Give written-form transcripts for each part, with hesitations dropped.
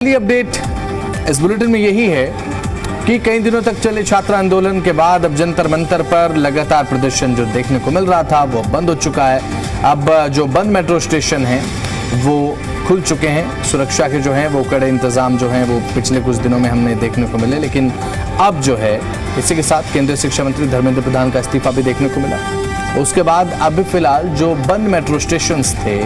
पहली अपडेट इस बुलेटिन में यही है कि कई दिनों तक चले छात्र आंदोलन के बाद अब जंतर मंतर पर लगातार प्रदर्शन जो देखने को मिल रहा था वो बंद हो चुका है। अब जो बंद मेट्रो स्टेशन हैं वो खुल चुके हैं। सुरक्षा के जो हैं वो कड़े इंतजाम जो हैं वो पिछले कुछ दिनों में हमने देखने को मिले, लेकिन अब जो है इसी के साथ केंद्रीय शिक्षा मंत्री धर्मेंद्र प्रधान का इस्तीफा भी देखने को मिला। उसके बाद अब फिलहाल जो बंद मेट्रो स्टेशन थे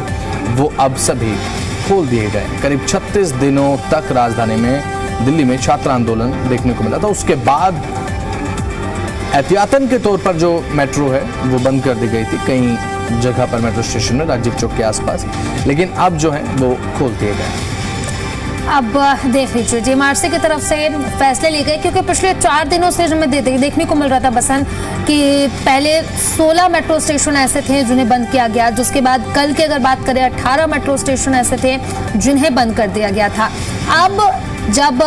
वो अब सभी खोल दिए गए। करीब 36 दिनों तक राजधानी में दिल्ली में छात्र आंदोलन देखने को मिला था। उसके बाद एहतियातन के तौर पर जो मेट्रो है वो बंद कर दी गई थी कई जगह पर मेट्रो स्टेशन में, राजीव चौक के आसपास, लेकिन अब जो है वो खोल दिए गए। अब देख लीजिए जेएमआरसी की तरफ से फैसले लिए गए, क्योंकि पिछले 4 दिनों से हमें देखने को मिल रहा था बसंत कि पहले 16 मेट्रो स्टेशन ऐसे थे जिन्हें बंद किया गया, जिसके बाद कल की अगर बात करें 18 मेट्रो स्टेशन ऐसे थे जिन्हें बंद कर दिया गया था। अब जब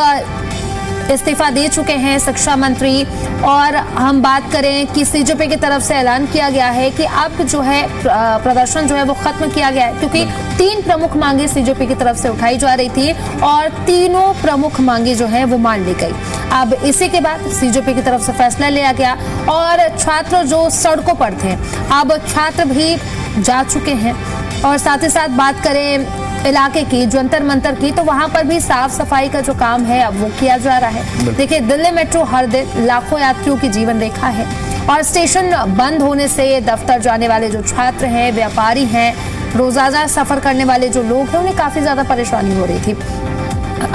इस्तीफा दे चुके हैं शिक्षा मंत्री और हम बात करें कि सीजेपी की तरफ से ऐलान किया गया है कि अब जो है प्रदर्शन जो है वो खत्म किया गया है, क्योंकि 3 प्रमुख मांगे सीजेपी की तरफ से उठाई जा रही थी और तीनों प्रमुख मांगे जो है वो मान ली गई। अब इसी के बाद सीजेपी की तरफ से फैसला लिया गया और छात्र जो सड़कों पर थे अब छात्र भी जा चुके हैं। और साथ ही साथ बात करें इलाके की जंतर मंतर की, तो वहां पर भी साफ सफाई का जो काम है अब वो किया जा रहा है। देखिए दिल्ली मेट्रो हर दिन लाखों यात्रियों की जीवन रेखा है और स्टेशन बंद होने से दफ्तर जाने वाले जो छात्र हैं, व्यापारी हैं, रोजाना सफर करने वाले जो लोग हैं उन्हें काफी ज्यादा परेशानी हो रही थी।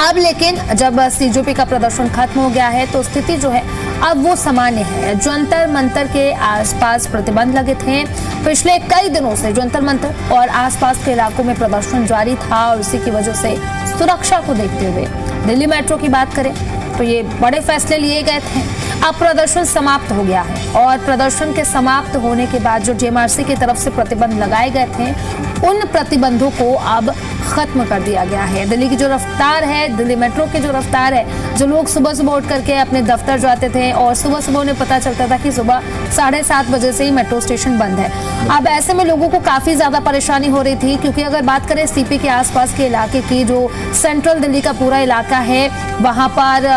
अब लेकिन जब सीजेपी का प्रदर्शन खत्म हो गया है तो स्थिति जो है अब वो सामान्य है। जंतर मंतर के आसपास प्रतिबंध लगे थे। पिछले कई दिनों से जंतर मंतर और आसपास के इलाकों में प्रदर्शन जारी था और इसी की वजह से सुरक्षा को देखते हुए दिल्ली मेट्रो की बात करें तो ये बड़े फैसले लिए गए थे। अब प्रदर्शन समाप्त हो गया है और प्रदर्शन के समाप्त होने के बाद जो जेएमआरसी की तरफ से प्रतिबंध लगाए गए थे उन प्रतिबंधों को अब खत्म कर दिया गया है। दिल्ली की जो रफ्तार है, दिल्ली मेट्रो की जो रफ्तार है, जो लोग सुबह सुबह उठ करके अपने दफ्तर जाते थे और सुबह सुबह उन्हें पता चलता था कि सुबह 7:30 बजे से ही मेट्रो स्टेशन बंद है। अब ऐसे में लोगों को काफी ज्यादा परेशानी हो रही थी, क्योंकि अगर बात करें सीपी के आसपास के इलाके की, जो सेंट्रल दिल्ली का पूरा इलाका है, वहां पर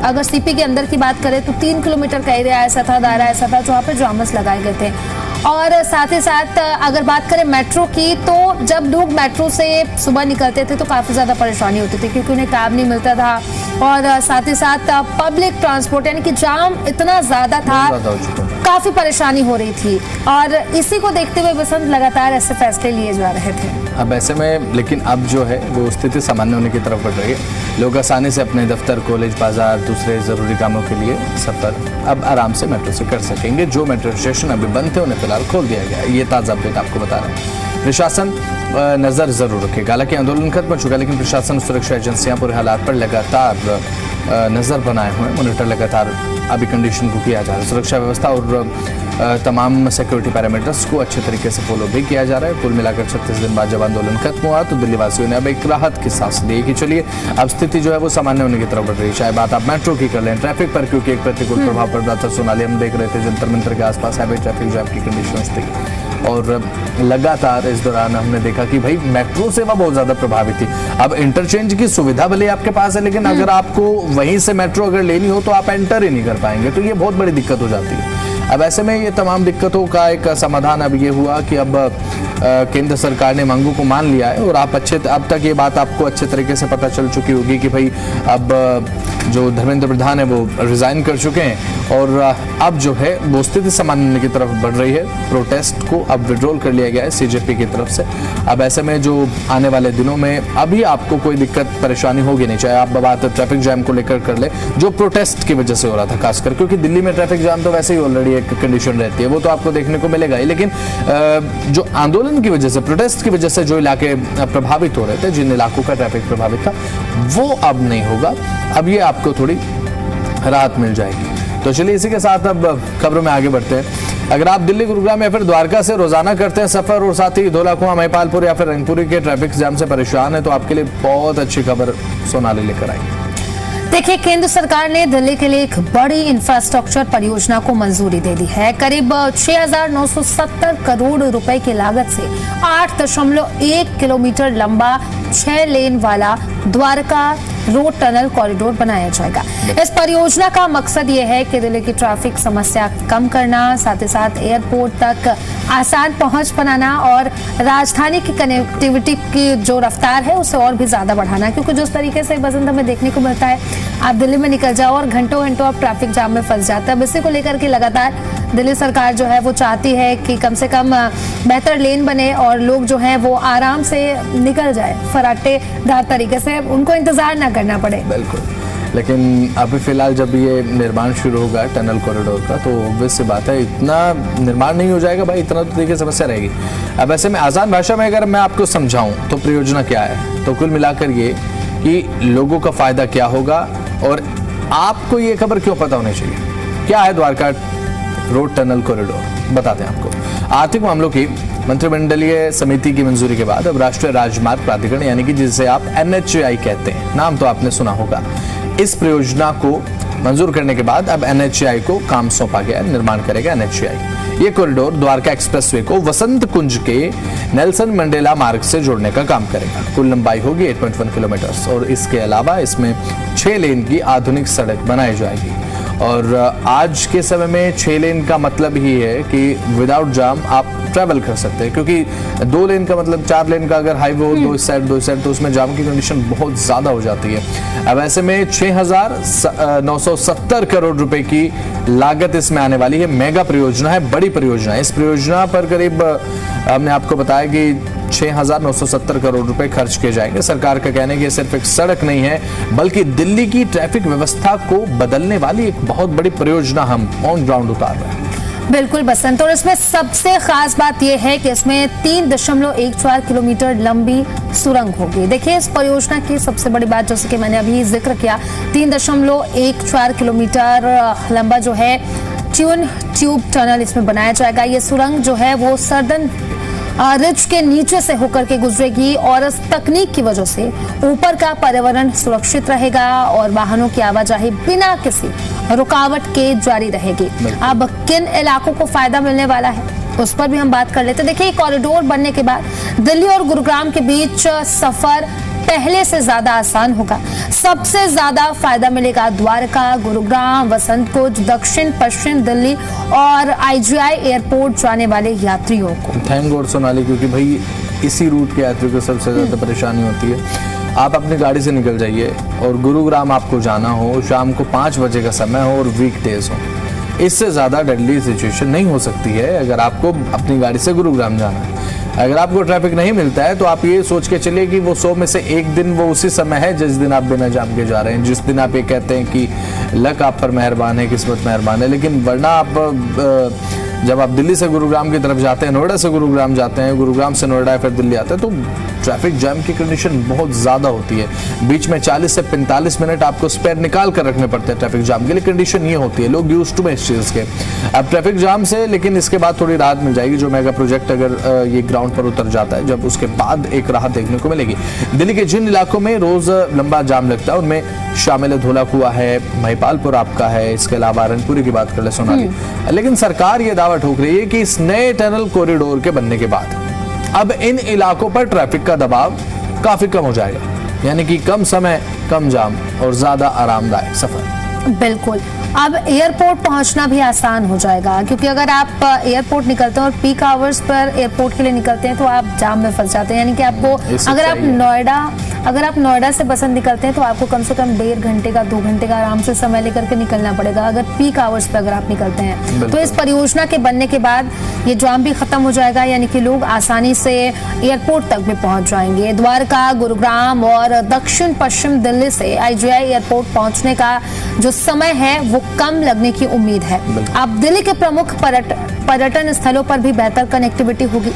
अगर सीपी के अंदर की बात करें तो 3 किलोमीटर का एरिया ऐसा था, दायरा ऐसा था जहाँ पर जामस लगाए गए थे। और साथ ही साथ अगर बात करें मेट्रो की, तो जब लोग मेट्रो से सुबह निकलते थे तो काफ़ी ज़्यादा परेशानी होती थी, क्योंकि उन्हें कैब नहीं मिलता था और साथ ही साथ पब्लिक ट्रांसपोर्ट यानी कि जाम इतना ज़्यादा था, काफ़ी परेशानी हो रही थी। और इसी को देखते हुए बसंत लगातार ऐसे फैसले लिए जा रहे थे। अब ऐसे में लेकिन अब जो है वो स्थिति सामान्य होने की तरफ बढ़ रही है। लोग आसानी से अपने दफ्तर, कॉलेज, बाजार, दूसरे ज़रूरी कामों के लिए सफ़र अब आराम से मेट्रो से कर सकेंगे। जो मेट्रो स्टेशन अभी बंद थे उन्हें फिलहाल खोल दिया गया है। ये ताज़ा अपडेट आपको बता रहे हैं। प्रशासन नज़र ज़रूर रखेगा। हालांकि आंदोलन खत्म हो चुका है, लेकिन प्रशासन सुरक्षा एजेंसियां पूरे हालात पर लगातार नज़र बनाए हुए हैं। मॉनिटर लगातार अभी कंडीशन को किया जा रहा है। सुरक्षा व्यवस्था और तमाम सिक्योरिटी पैरामीटर्स को अच्छे तरीके से फॉलो भी किया जा रहा है। कुल मिलाकर 36 दिन बाद जब आंदोलन खत्म हुआ तो दिल्ली वासियों ने अब एक राहत की सांस ली कि चलिए अब स्थिति जो है वो सामान्य होने की तरफ बढ़ रही है। चाहे बात आप मेट्रो की कर लें, ट्रैफिक पर क्योंकि एक प्रतिकूल प्रभाव पड़ रहा था। सोनाली हम देख रहे थे जंतर मंतर के आसपास हैवी ट्रैफिक जैम की कंडीशन थी और लगातार इस दौरान हमने देखा कि भाई मेट्रो सेवा बहुत ज्यादा प्रभावित थी। अब इंटरचेंज की सुविधा भले आपके पास है, लेकिन अगर आपको वहीं से मेट्रो अगर लेनी हो तो आप एंटर ही नहीं कर पाएंगे, तो ये बहुत बड़ी दिक्कत हो जाती है। अब ऐसे में ये तमाम दिक्कतों का एक समाधान अब ये हुआ कि अब केंद्र सरकार ने मांगों को मान लिया है और आप अब तक ये बात आपको अच्छे तरीके से पता चल चुकी होगी कि भाई अब जो धर्मेंद्र प्रधान है वो रिजाइन कर चुके हैं और अब जो है वो स्थिति सामान्य होने की तरफ बढ़ रही है। प्रोटेस्ट को अब विड्रॉल कर लिया गया है सीजेपी की तरफ से। अब ऐसे में जो आने वाले दिनों में अभी आपको कोई दिक्कत परेशानी होगी नहीं, चाहे आप बात ट्रैफिक जैम को लेकर कर ले जो प्रोटेस्ट की वजह से हो रहा था खासकर, क्योंकि दिल्ली में ट्रैफिक जाम तो वैसे ही ऑलरेडी एक कंडीशन रहती है, वो तो आपको देखने को मिलेगा ही। लेकिन जो आंदोलन की वजह से, प्रोटेस्ट की वजह से जो इलाके प्रभावित हो रहे थे, जिन इलाकों का ट्रैफिक प्रभावित था, वो अब नहीं होगा। अब ये आपको थोड़ी राहत मिल जाएगी। तो चलिए इसी के साथ अब खबरों में आगे बढ़ते हैं। अगर आप दिल्ली, गुरुग्राम या फिर द्वारका से रोजाना करते हैं सफर और साथ ही धौलाकुआं, महिपालपुर या फिर रंगपुरी के ट्रैफिक जाम से परेशान है, तो आपके लिए बहुत अच्छी खबर सोनाली लेकर आई। देखिए केंद्र सरकार ने दिल्ली के लिए एक बड़ी इंफ्रास्ट्रक्चर परियोजना को मंजूरी दे दी है। करीब 6,970 करोड़ रुपए की लागत से 8.1 किलोमीटर लंबा 6 लेन वाला द्वारका रोड टनल कॉरिडोर बनाया जाएगा। इस परियोजना का मकसद ये है कि दिल्ली की ट्रैफिक समस्या कम करना, साथ ही साथ एयरपोर्ट तक आसान पहुंच बनाना और राजधानी की कनेक्टिविटी की जो रफ्तार है उसे और भी ज्यादा बढ़ाना। क्योंकि जिस तरीके से बसंत हमें देखने को मिलता है, आप दिल्ली में निकल जाओ और घंटों घंटों आप ट्रैफिक जाम में फंस जाते हैं। अब इसी को लेकर के लगातार दिल्ली सरकार जो है वो चाहती है कि कम से कम बेहतर लेन बने और लोग जो हैं वो आराम से निकल जाए, फराटेदार तरीके से, उनको इंतजार ना करना पड़े। बिल्कुल, लेकिन अभी फिलहाल जब ये निर्माण शुरू होगा टनल कॉरिडोर का, तो ऑब्वियस सी बात है इतना निर्माण नहीं हो जाएगा भाई, इतना तो देखिए समस्या रहेगी। अब ऐसे में आसान भाषा में अगर मैं आपको समझाऊं तो परियोजना क्या है, तो कुल मिलाकर ये कि लोगों का फायदा क्या होगा और आपको ये खबर क्यों पता होनी चाहिए। क्या है द्वारका रोड टनल कॉरिडोर, बताते हैं आपको। आर्थिक मामलों की मंत्रिमंडलीय समिति की मंजूरी के बाद अब राष्ट्रीय राजमार्ग प्राधिकरण यानी कि जिसे आप NHAI कहते हैं, नाम तो आपने सुना होगा, इस परियोजना को मंजूर करने के बाद अब NHAI को काम सौंपा गया, निर्माण करेगा NHAI। ये कॉरिडोर द्वारका एक्सप्रेसवे को वसंत कुंज के नेल्सन मंडेला मार्ग से जोड़ने का काम करेगा। कुल लंबाई होगी 8.1 किलोमीटर और इसके अलावा इसमें 6 लेन की आधुनिक सड़क बनाई जाएगी। और आज के समय में 6 लेन का मतलब ही है कि विदाउट जाम आप ट्रैवल कर सकते हैं, क्योंकि 2 लेन का मतलब 4 लेन का अगर हाईवे हो 2 साइड तो उसमें जाम की कंडीशन बहुत ज्यादा हो जाती है। अब ऐसे में 6,970 करोड़ रुपए की लागत इसमें आने वाली है। मेगा परियोजना है, बड़ी परियोजना है। इस परियोजना पर करीब हमने आपको बताया कि 6,970 करोड़ रुपए खर्च किए जाएंगे। सरकार का कहना है कि ये सिर्फ एक सड़क नहीं है, बल्कि दिल्ली की ट्रैफिक व्यवस्था को बदलने वाली एक बहुत बड़ी परियोजना हम ऑन ग्राउंड उतार रहे हैं। बिल्कुल बसंत, और इसमें सबसे खास बात यह है कि इसमें 3.14 किलोमीटर लंबी सुरंग होगी। देखिए, इस परियोजना की सबसे बड़ी बात, जैसे कि मैंने अभी जिक्र किया, 3.14 किलोमीटर लंबा जो है ट्यून ट्यूब टनल इसमें बनाया जाएगा। ये सुरंग जो है वो सर्दन रिज के नीचे से होकर के गुजरेगी और इस तकनीक की वजह से ऊपर का पर्यावरण सुरक्षित रहेगा और वाहनों की आवाजाही बिना किसी रुकावट के जारी रहेगी। अब किन इलाकों को फायदा मिलने वाला है उस पर भी हम बात कर लेते हैं। देखिए, कॉरिडोर बनने के बाद दिल्ली और गुरुग्राम के बीच सफर पहले से ज्यादा आसान होगा। सबसे ज्यादा फायदा मिलेगा द्वारका, गुरुग्राम, वसंत कुंज, दक्षिण पश्चिम दिल्ली और IGI एयरपोर्ट जाने वाले यात्रियों को। थैंक गॉड सोनाली, क्योंकि भाई इसी रूट के यात्रियों को सबसे ज्यादा परेशानी होती है। आप अपनी गाड़ी से निकल जाइए और गुरुग्राम आपको जाना हो, शाम को 5 बजे का समय हो और वीकडेज हो, इससे ज्यादा डेडली सिचुएशन नहीं हो सकती है अगर आपको अपनी गाड़ी से गुरुग्राम जाना है। अगर आपको ट्रैफिक नहीं मिलता है तो आप ये सोच के चलिए कि वो 100 में से 1 दिन वो उसी समय है जिस दिन आप बिना जाम के जा रहे हैं, जिस दिन आप ये कहते हैं कि लक आप पर मेहरबान है, किस्मत मेहरबान है। लेकिन वरना आप जब आप दिल्ली से गुरुग्राम की तरफ जाते हैं, नोएडा से गुरुग्राम जाते हैं, गुरुग्राम से नोएडा फिर दिल्ली आते हैं, तो ट्रैफिक जैम की कंडीशन बहुत ज़्यादा होती है। बीच में 40 से 45 मिनट आपको स्पेयर निकाल कर रखने पड़ते हैं ट्रैफिक जाम के लिए। कंडीशन ये होती है, लोग यूज्ड टू इस चीज़ के। अब ट्रैफिक जाम से लेकिन इसके बाद थोड़ी राहत मिल जाएगी, जो मेगा प्रोजेक्ट अगर ये ग्राउंड पर उतर जाता है, जब उसके बाद एक राहत देखने को मिलेगी। दिल्ली के जिन इलाकों में रोज लंबा जाम लगता है उनमें शामिल है धोला कुआं है, महिपालपुर आपका है, इसके अलावा रनपुरी की बात कर ले सोनाली। लेकिन सरकार ये दावा ठोक रही है कि इस नए टनल कॉरिडोर के बनने के बाद अब इन इलाकों पर ट्रैफिक का दबाव काफी कम हो जाएगा, यानी कि कम समय, कम जाम और ज्यादा आरामदायक सफर। बिल्कुल, अब एयरपोर्ट पहुंचना भी आसान हो जाएगा, क्योंकि अगर आप एयरपोर्ट निकलते हैं और पीक आवर्स पर एयरपोर्ट के लिए निकलते हैं तो आप जाम में फंस जाते हैं। यानी कि आपको अगर आप नोएडा से बसंत निकलते हैं तो आपको कम से कम 1.5 घंटे का 2 घंटे का आराम से समय लेकर के निकलना पड़ेगा, अगर पीक आवर्स पर अगर आप निकलते हैं। तो इस परियोजना के बनने के बाद ये जाम भी खत्म हो जाएगा, यानी कि लोग आसानी से एयरपोर्ट तक भी पहुंच जाएंगे। द्वारका, गुरुग्राम और दक्षिण पश्चिम दिल्ली से IGI एयरपोर्ट पहुंचने का जो समय है वो कम लगने की उम्मीद है। अब दिल्ली के प्रमुख पर्यटन स्थलों पर भी बेहतर कनेक्टिविटी होगी।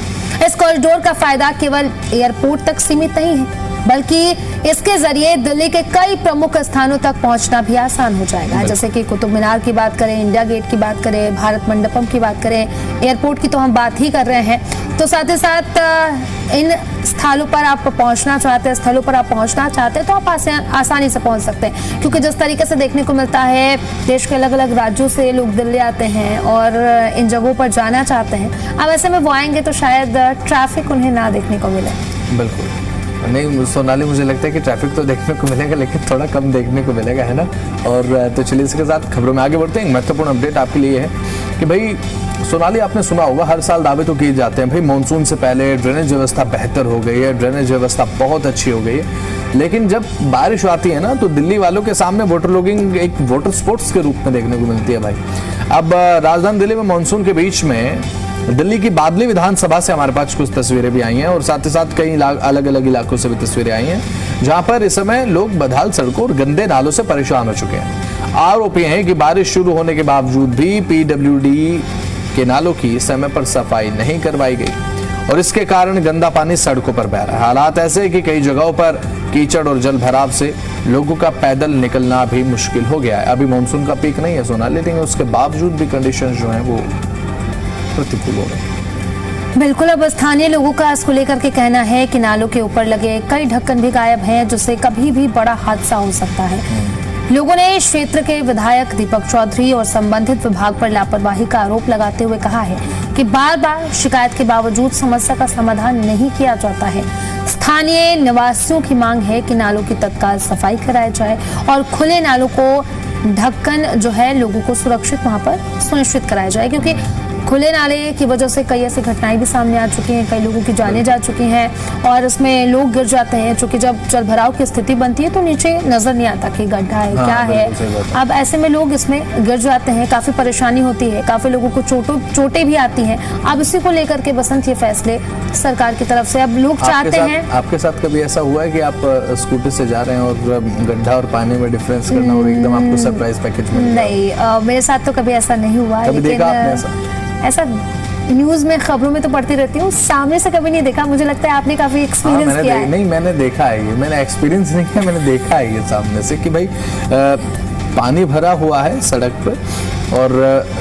इस कॉरिडोर का फायदा केवल एयरपोर्ट तक सीमित नहीं है, बल्कि इसके जरिए दिल्ली के कई प्रमुख स्थानों तक पहुंचना भी आसान हो जाएगा। जैसे कि कुतुब मीनार की बात करें, इंडिया गेट की बात करें, भारत मंडपम की बात करें, एयरपोर्ट की तो हम बात ही कर रहे हैं। तो साथ ही साथ इन स्थलों पर आप पहुंचना चाहते हैं तो आप आसानी से पहुंच सकते हैं, क्योंकि जिस तरीके से देखने को मिलता है देश के अलग अलग राज्यों से लोग दिल्ली आते हैं और इन जगहों पर जाना चाहते हैं। अब ऐसे में वो आएंगे तो शायद ट्रैफिक उन्हें ना देखने को मिले। बिल्कुल, नहीं सोनाली, मुझे लगता है कि ट्रैफिक तो देखने को मिलेगा लेकिन थोड़ा कम देखने को मिलेगा, है ना। और तो चलिए इसके साथ खबरों में आगे बढ़ते हैं। एक महत्वपूर्ण अपडेट आपके लिए है कि भाई सोनाली, आपने सुना होगा हर साल दावे तो किए जाते हैं भाई मानसून से पहले ड्रेनेज व्यवस्था बेहतर हो गई है, ड्रेनेज व्यवस्था बहुत अच्छी हो गई है, लेकिन जब बारिश आती है ना तो दिल्ली वालों के सामने वाटर लॉगिंग एक वाटर स्पोर्ट्स के रूप में देखने को मिलती है भाई। अब राजधानी दिल्ली में मानसून के बीच में दिल्ली की बादली विधानसभा से हमारे पास कुछ तस्वीरें भी आई हैं और साथ ही साथ कई अलग अलग इलाकों से भी तस्वीरें आई हैं जहां पर इस समय लोग बदहाल सड़कों और गंदे नालों से परेशान हो चुके हैं। आरोप ये है कि बारिश शुरू होने के बावजूद भी पीडब्ल्यूडी के नालों की समय पर सफाई नहीं करवाई गई और इसके कारण गंदा पानी सड़कों पर बह रहा है। हालात ऐसे हैं कि कई जगहों पर कीचड़ और जल भराव से लोगों का पैदल निकलना भी मुश्किल हो गया है। अभी मानसून का पीक नहीं है सोनाली, लेकिन उसके बावजूद भी कंडीशन जो है वो प्रतिकूल हो रहे हैं। बिल्कुल, अब स्थानीय लोगों का इसको लेकर के कहना है कि नालों के ऊपर लगे कई ढक्कन भी गायब हैं, जिससे कभी भी बड़ा हादसा हो सकता है। लोगों ने क्षेत्र के विधायक दीपक चौधरी और संबंधित विभाग पर लापरवाही का आरोप लगाते हुए कहा है कि बार बार शिकायत के बावजूद समस्या का समाधान नहीं किया जाता है। स्थानीय निवासियों की मांग है कि नालों की तत्काल सफाई कराई जाए और खुले नालों को ढक्कन जो है लोगों को सुरक्षित वहां पर सुनिश्चित कराया जाए, क्योंकि खुले नाले की वजह से कई ऐसी घटनाएं भी सामने आ चुकी हैं, कई लोगों की जानें जा चुकी हैं और इसमें लोग गिर जाते हैं। चूंकि जब जल भराव की स्थिति बनती है तो नीचे नजर नहीं आता कि गड्ढा है क्या है। अब ऐसे में लोग इसमें गिर जाते हैं, काफी परेशानी होती है, काफी लोगों को चोटें भी आती हैं। अब इसी को लेकर के बसंत ये फैसले सरकार की तरफ से अब लोग चाहते हैं। आपके साथ कभी ऐसा हुआ है कि आप स्कूटी से जा रहे हैं और गड्ढा और पानी में डिफरेंस करना और एकदम आपको सरप्राइज पैकेज मिल गया? नहीं, मेरे साथ तो कभी ऐसा नहीं हुआ, लेकिन ऐसा न्यूज़ में खबरों में तो पढ़ती रहती हूँ, सामने से कभी नहीं देखा। मुझे लगता है आपने काफी एक्सपीरियंस किया है। नहीं, मैंने देखा है ये, मैंने एक्सपीरियंस नहीं किया, मैंने देखा है ये सामने से कि भाई पानी भरा हुआ है सड़क पर और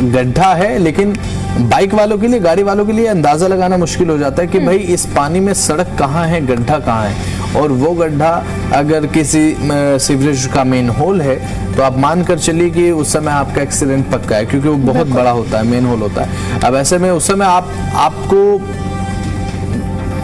गड्ढा है, लेकिन बाइक वालों के लिए, गाड़ी वालों के लिए अंदाजा लगाना मुश्किल हो जाता है कि भाई इस पानी में सड़क कहाँ है, गड्ढा कहाँ है। और वो गड्ढा अगर किसी सीवरेज का मेन होल है तो आप मान कर चलिए कि उस समय आपका एक्सीडेंट पक्का है, क्योंकि वो बहुत बड़ा होता है, मेन होल होता है। अब ऐसे में उस समय आपको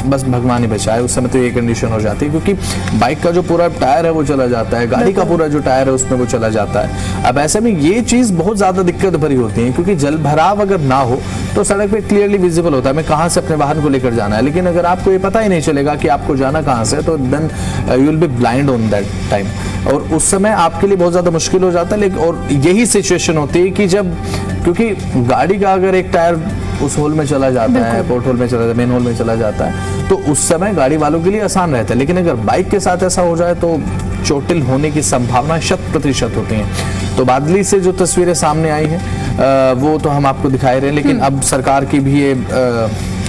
बस भगवान ही बचाए, उस समय तो ये कंडीशन हो जाती है, क्योंकि बाइक का जो पूरा टायर है वो चला जाता है, गाड़ी का पूरा जो टायर है उसमें वो चला जाता है। अब ऐसे में ये चीज बहुत ज्यादा दिक्कत भरी होती है, क्योंकि जल भराव अगर ना हो तो सड़क पे क्लियरली विजिबल होता है मैं कहाँ से अपने वाहन को लेकर जाना है, लेकिन अगर आपको ये पता ही नहीं चलेगा कि आपको जाना कहाँ से, तो then you will be blind on that time और उस समय आपके लिए बहुत ज्यादा मुश्किल हो जाता है। लेकिन और यही सिचुएशन होती है कि जब, क्योंकि गाड़ी का अगर एक टायर उस होल में चला जाता है, पोर्ट होल में चला जाता है, मेन होल में चला जाता है, तो उस समय गाड़ी वालों के लिए आसान रहता है। लेकिन अगर बाइक के साथ ऐसा हो जाए तो चोटिल होने की संभावना 100% होती है। तो बादली से जो तस्वीरें सामने आई हैं वो तो हम आपको दिखाई रहे हैं, लेकिन अब सरकार की भी ये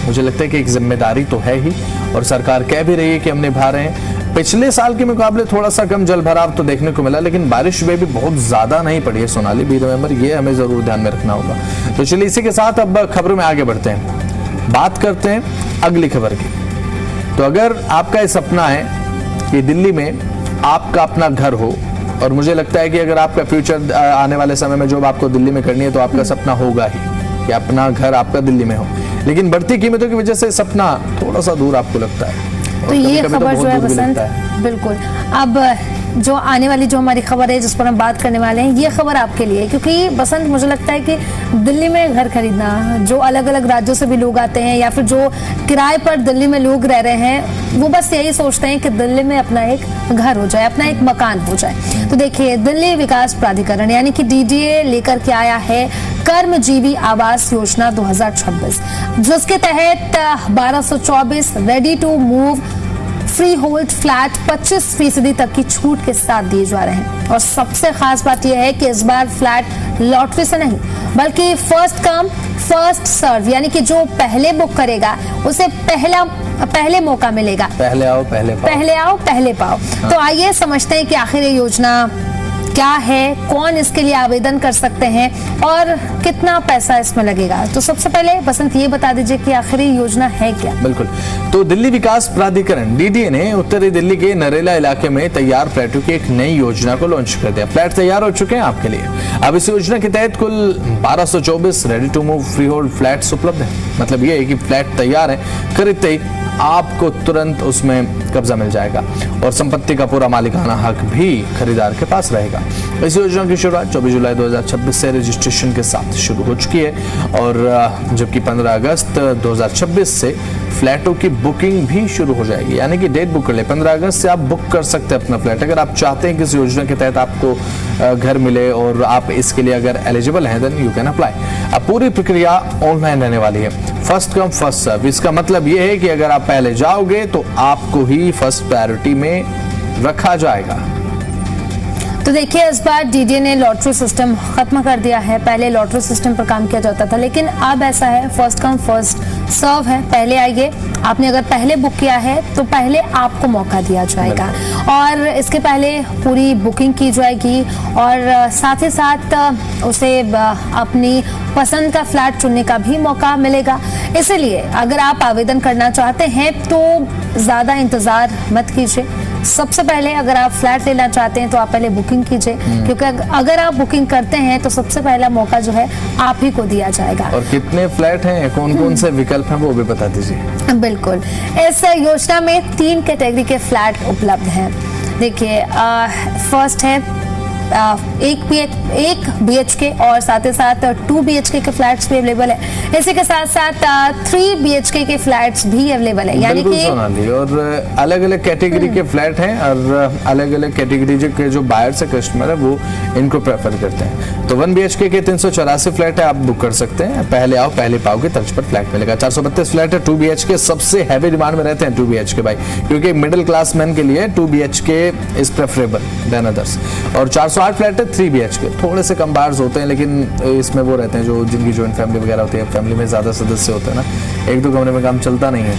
मुझे लगता है कि एक जिम्मेदारी तो है ही और सरकार कह भी रही है कि हम निभा रहे हैं। पिछले साल के मुकाबले थोड़ा सा कम जल भराव तो देखने को मिला, लेकिन बारिश में भी बहुत ज्यादा नहीं पड़ी है सोनाली, बी नवंबर, ये हमें जरूर ध्यान में रखना होगा। तो चलिए इसी के साथ अब खबरों में आगे बढ़ते हैं, बात करते हैं अगली खबर की। तो अगर आपका ये सपना है कि दिल्ली में आपका अपना घर हो, और मुझे लगता है कि अगर आपका फ्यूचर आने वाले समय में जॉब आपको दिल्ली में करनी है तो आपका सपना होगा ही कि अपना घर आपका दिल्ली में हो, लेकिन बढ़ती कीमतों की वजह से सपना थोड़ा सा दूर आपको लगता है। तो ये खबर जो है बसंत, बिल्कुल अब जो आने वाली जो हमारी खबर है जिस पर हम बात करने वाले हैं, ये खबर आपके लिए, क्योंकि बसंत मुझे लगता है कि दिल्ली में घर खरीदना, जो अलग अलग राज्यों से भी लोग आते हैं या फिर जो किराए पर दिल्ली में लोग रह रहे हैं, वो बस यही सोचते हैं कि दिल्ली में अपना एक घर हो जाए, अपना एक मकान हो जाए। तो देखिए, दिल्ली विकास प्राधिकरण यानी कि DDA लेकर के आया है कर्मजीवी आवास योजना 2026, जिसके तहत 1224 ready to move free hold flat 25% तक की छूट के साथ दिए जा रहे हैं। और सबसे खास बात यह है कि इस बार फ्लैट लॉटरी से नहीं बल्कि फर्स्ट कम फर्स्ट सर्व, यानी कि जो पहले बुक करेगा उसे पहले मौका मिलेगा। पहले आओ पहले पाओ, पहले आओ पहले पाओ। तो आइए समझते हैं कि आखिर ये योजना क्या है, कौन इसके लिए आवेदन कर सकते हैं और कितना पैसा इसमें लगेगा। तो सबसे पहले बसंत ये बता दीजिए कि आखिर ये योजना है क्या। बिल्कुल, तो दिल्ली विकास प्राधिकरण DDA ने उत्तरी दिल्ली के नरेला इलाके में तैयार फ्लैटों की एक नई योजना को लॉन्च कर दिया। फ्लैट तैयार हो चुके हैं आपके लिए। अब इस योजना के तहत कुल 1224 ready to move free hold flats उपलब्ध है। मतलब ये है कि फ्लैट तैयार है, खरीदते ही आपको तुरंत उसमें कब्जा मिल जाएगा और संपत्ति का पूरा मालिकाना हक भी खरीदार के पास रहेगा। इस योजना की शुरुआत 24 जुलाई 2026 से रजिस्ट्रेशन के साथ शुरू हो चुकी है और जबकि 15 अगस्त 2026 से फ्लैटों की बुकिंग भी शुरू हो जाएगी। यानी कि डेट बुक कर ले, 15 अगस्त से आप बुक कर सकते हैं अपना फ्लैट। अगर आप चाहते हैं कि इस योजना के तहत आपको घर मिले और आप इसके लिए अगर एलिजिबल हैं, देन यू कैन अप्लाई। अब पूरी प्रक्रिया ऑनलाइन रहने वाली है, फर्स्ट कम फर्स्ट सर्व। इसका मतलब यह है कि अगर आप पहले जाओगे तो आपको ही फर्स्ट प्रायोरिटी में रखा जाएगा। तो देखिए, इस बार डीडीए ने लॉटरी सिस्टम खत्म कर दिया है। पहले लॉटरी सिस्टम पर काम किया जाता था, लेकिन अब ऐसा है, फर्स्ट कम फर्स्ट सर्व है। पहले आइए, आपने अगर पहले बुक किया है तो पहले आपको मौका दिया जाएगा और इसके पहले पूरी बुकिंग की जाएगी और साथ ही साथ उसे अपनी पसंद का फ्लैट चुनने का भी मौका मिलेगा। इसलिए अगर आप आवेदन करना चाहते हैं तो ज़्यादा इंतज़ार मत कीजिए। सबसे पहले अगर आप फ्लैट लेना चाहते हैं तो आप पहले बुकिंग कीजिए, क्योंकि अगर आप बुकिंग करते हैं तो सबसे पहला मौका जो है आप ही को दिया जाएगा। और कितने फ्लैट हैं, कौन कौन से विकल्प हैं, वो भी बता दीजिए। बिल्कुल, इस योजना में 3 कैटेगरी के फ्लैट उपलब्ध हैं। देखिए, फर्स्ट है 1 BHK और साथ ही साथ 2 BHK के फ्लैट्स भी अवेलेबल है। इसी के साथ साथ 3 BHK के फ्लैट्स भी अवेलेबल है। यानी कि सोनाली, और अलग अलग कैटेगरी के फ्लैट हैं और अलग अलग कैटेगरी के जो बायर्स है, कस्टमर है, वो इनको प्रेफर करते हैं। तो 1 BHK के 384 फ्लैट है, आप बुक कर सकते हैं। पहले आओ पहले पाओगे तर्ज पर फ्लैट मिलेगा। 432 फ्लैट है 2 BHK, सबसे हैवी डिमांड में रहते हैं 2 BHK भाई, क्योंकि मिडिल क्लास मैन के लिए 2 BHK is preferable than others. और 408 फ्लैट है 3 BHK, थोड़े से कम बार्स होते हैं, लेकिन इसमें वो रहते हैं जो जिनकी जॉइंट फैमिली वगैरह होती है, फैमिली में ज्यादा सदस्य होते हैं ना, 1-2 कमरे में काम चलता नहीं है।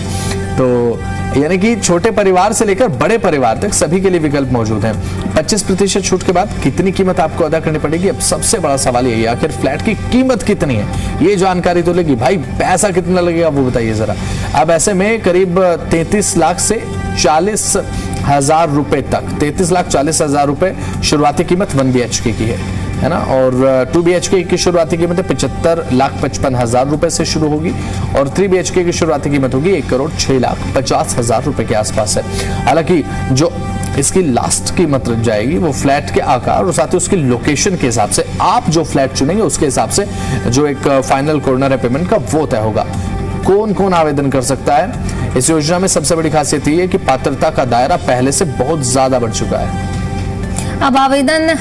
तो यानी कि छोटे परिवार से लेकर बड़े परिवार तक सभी के लिए विकल्प मौजूद हैं। 25% छूट के बाद कितनी कीमत आपको अदा करनी पड़ेगी? अब सबसे बड़ा सवाल यही है, आखिर फ्लैट की कीमत कितनी है, ये जानकारी तो लेगी भाई, पैसा कितना लगेगा वो बताइए जरा। अब ऐसे में करीब 33 लाख से 40,000 रुपए तक, 33,40,000 रुपए शुरुआती कीमत 1 BHK की है ना। और 2 BHK की शुरुआती कीमत 75,55,000 रुपए से शुरू होगी और 3 BHK की शुरुआती कीमत होगी 1,06,50,000 रुपए के आसपास है। हालांकि जो इसकी लास्ट कीमत रख जाएगी वो फ्लैट के आकार और साथ ही उसकी लोकेशन के हिसाब से, आप जो फ्लैट चुनेंगे उसके हिसाब से जो एक फाइनल कॉर्नर है पेमेंट का वो तय होगा। कौन कौन आवेदन कर सकता है? इस योजना में सबसे बड़ी खासियत ये है कि पात्रता का दायरा पहले से बहुत ज्यादा बढ़ चुका है। अब आवेदन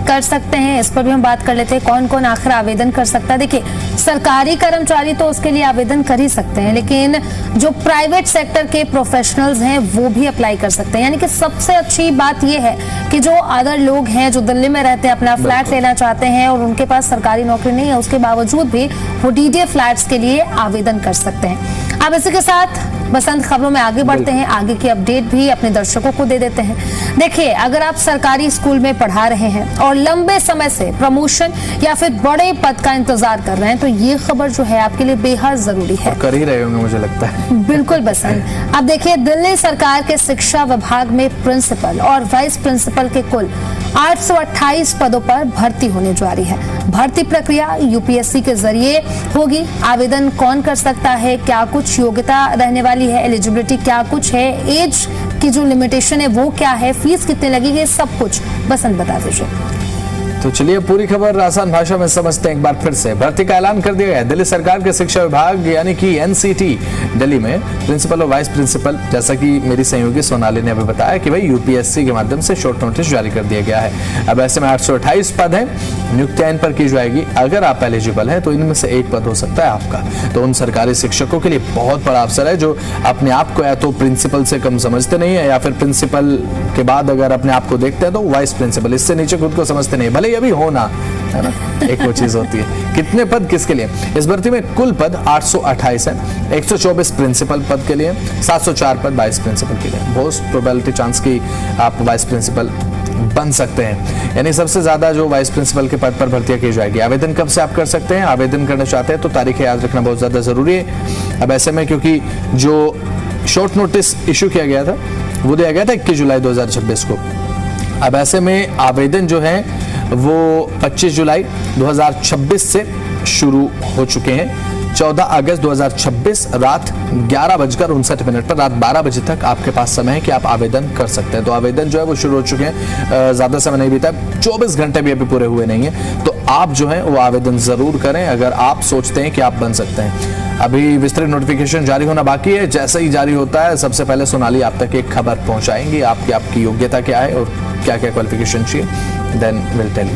कर सकते हैं, इस पर भी हम बात कर लेते हैं, कौन कौन आखिर आवेदन कर सकता है। देखिए, सरकारी कर्मचारी तो उसके लिए आवेदन कर ही सकते हैं, लेकिन जो प्राइवेट सेक्टर के प्रोफेशनल्स हैं वो भी अप्लाई कर सकते हैं। यानी कि सबसे अच्छी बात यह है कि जो अदर लोग हैं जो दिल्ली में रहते हैं, अपना फ्लैट लेना चाहते हैं और उनके पास सरकारी नौकरी नहीं है, उसके बावजूद भी वो डीडीए फ्लैट्स के लिए आवेदन कर सकते हैं। अब इसी के साथ बसंत खबरों में आगे बढ़ते हैं, आगे की अपडेट भी अपने दर्शकों को दे देते हैं। देखिए, अगर आप सरकारी स्कूल में पढ़ा रहे हैं और लंबे समय से प्रमोशन या फिर बड़े पद का इंतजार कर रहे हैं तो ये खबर जो है आपके लिए बेहद जरूरी है। कर ही रहे होंगे मुझे लगता है। बिल्कुल बसंत। अब देखिए, दिल्ली सरकार के शिक्षा विभाग में प्रिंसिपल और वाइस प्रिंसिपल के कुल 828 पदों पर भर्ती होने जा रही है। भर्ती प्रक्रिया यूपीएससी के जरिए होगी। आवेदन कौन कर सकता है, क्या कुछ योग्यता रहने वाली है, एलिजिबिलिटी क्या कुछ है, एज की जो लिमिटेशन है वो क्या है, फीस कितने लगेगी, सब कुछ बसंत बता दीजिए। तो चलिए पूरी खबर आसान भाषा में समझते हैं एक बार फिर से। भर्ती का ऐलान कर दिया गया है। दिल्ली सरकार के शिक्षा विभाग यानी कि एनसीटी दिल्ली में प्रिंसिपल और वाइस प्रिंसिपल, जैसा कि मेरी सहयोगी सोनाली ने अभी बताया कि भाई यूपीएससी के माध्यम से शॉर्ट नोटिस जारी कर दिया गया है। अब ऐसे में 828 पद हैं, नियुक्तियां इन पर की जाएगी। अगर आप एलिजिबल हैं तो इनमें से एक पद हो सकता है आपका। तो उन सरकारी शिक्षकों के लिए बहुत बड़ा अवसर है जो अपने आप को या तो प्रिंसिपल से कम समझते नहीं है या फिर प्रिंसिपल के बाद अगर अपने आप को देखते हैं तो वाइस प्रिंसिपल, इससे नीचे खुद को समझते नहीं, भले अभी होना है ना, एक वो चीज होती है। कितने पद किसके लिए? इस भर्ती में कुल पद 828 है। 124 प्रिंसिपल पद के लिए, 704 पद वाइस प्रिंसिपल के लिए। बहुत प्रोबेबिलिटी चांस की आप वाइस प्रिंसिपल बन सकते हैं, यानी सबसे ज्यादा जो वाइस प्रिंसिपल के पद पर भर्तियां की जाएगी। आवेदन कब से आप कर सकते हैं? आवेदन करना चाहते हैं तो तारीखें याद रखना बहुत ज्यादा जरूरी है। अब ऐसे में क्योंकि जो शॉर्ट नोटिस इशू किया गया था वो दिया गया था 21 जुलाई 2026 को। अब ऐसे में आवेदन जो है वो 25 जुलाई 2026 से शुरू हो चुके हैं। 14 अगस्त 2026 रात 11:59 पर रात 12 बजे तक आपके पास समय है कि आप आवेदन कर सकते हैं। तो आवेदन जो है वो शुरू हो चुके हैं, ज्यादा समय नहीं बीता, 24 घंटे भी अभी पूरे हुए नहीं है। तो आप जो है वो आवेदन जरूर करें अगर आप सोचते हैं कि आप बन सकते हैं। अभी विस्तृत नोटिफिकेशन जारी होना बाकी है, जैसे ही जारी होता है सबसे पहले सोनाली आप तक एक खबर पहुंचाएंगी आपकी योग्यता क्या है और क्या क्या क्वालिफिकेशन चाहिए, देन विल टेल यू।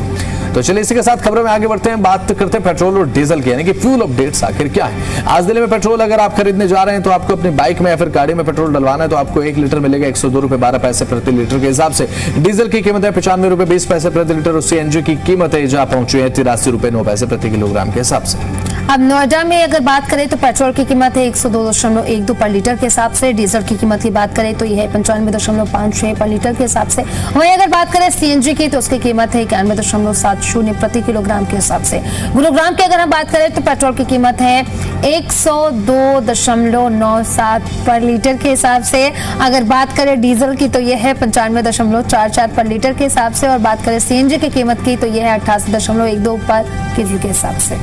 तो चलिए इसी के साथ खबरों में आगे बढ़ते हैं, बात करते हैं पेट्रोल और डीजल की, यानी कि फ्यूल अपडेट्स आखिर क्या है। आज दिल्ली में पेट्रोल अगर आप खरीदने जा रहे हैं तो आपको अपनी बाइक में या फिर गाड़ी में पेट्रोल डलवाना है तो आपको 1 लीटर मिलेगा 102 रुपए 12 पैसे प्रति लीटर के हिसाब से। डीजल की कीमत है 95 रुपए 20 पैसे प्रति लीटर और सीएनजी की कीमत है जहां पहुंची है 83 रुपए 9 पैसे प्रति किलोग्राम के हिसाब से। अब नोएडा में अगर बात करें तो पेट्रोल की कीमत है 102.12 पर लीटर के हिसाब से, डीजल की कीमत की बात करें तो यह है 95.56 पर लीटर के हिसाब से। वहीं अगर बात करें सीएनजी की तो उसकी कीमत है 91.70 प्रति किलोग्राम के हिसाब से। गुरुग्राम की अगर हम बात करें तो पेट्रोल की कीमत है 102.97 पर लीटर के हिसाब से। अगर बात करें डीजल की तो यह है 95.44 पर लीटर के हिसाब से और बात करें सीएनजी की कीमत की तो यह है 88.12 पर केजी के हिसाब से।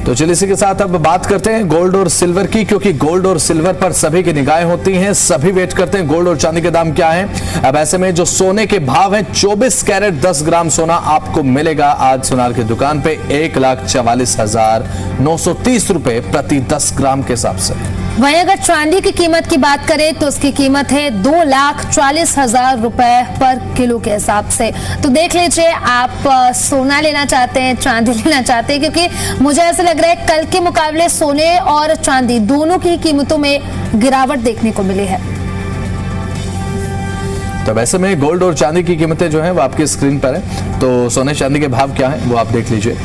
तो चलिए इसी के साथ अब बात करते हैं गोल्ड और सिल्वर की, क्योंकि गोल्ड और सिल्वर पर सभी की निगाहें होती हैं, सभी वेट करते हैं गोल्ड और चांदी के दाम क्या हैं। अब ऐसे में जो सोने के भाव हैं, 24 कैरेट 10 ग्राम सोना आपको मिलेगा आज सोनार की दुकान पे 1,44,930 रुपए प्रति 10 ग्राम के हिसाब से। वहीं अगर चांदी की कीमत की बात करें तो उसकी कीमत है 2,40,000 रुपए पर किलो के हिसाब से। तो देख लीजिए आप सोना लेना चाहते हैं, चांदी लेना चाहते हैं, क्योंकि मुझे ऐसा लग रहा है कल के मुकाबले सोने और चांदी दोनों की कीमतों में गिरावट देखने को मिली है। तो वैसे में गोल्ड और चांदी की कीमतें जो हैं वो आपकी स्क्रीन पर है, तो सोने चांदी के भाव क्या हैं वो आप देख लीजिए।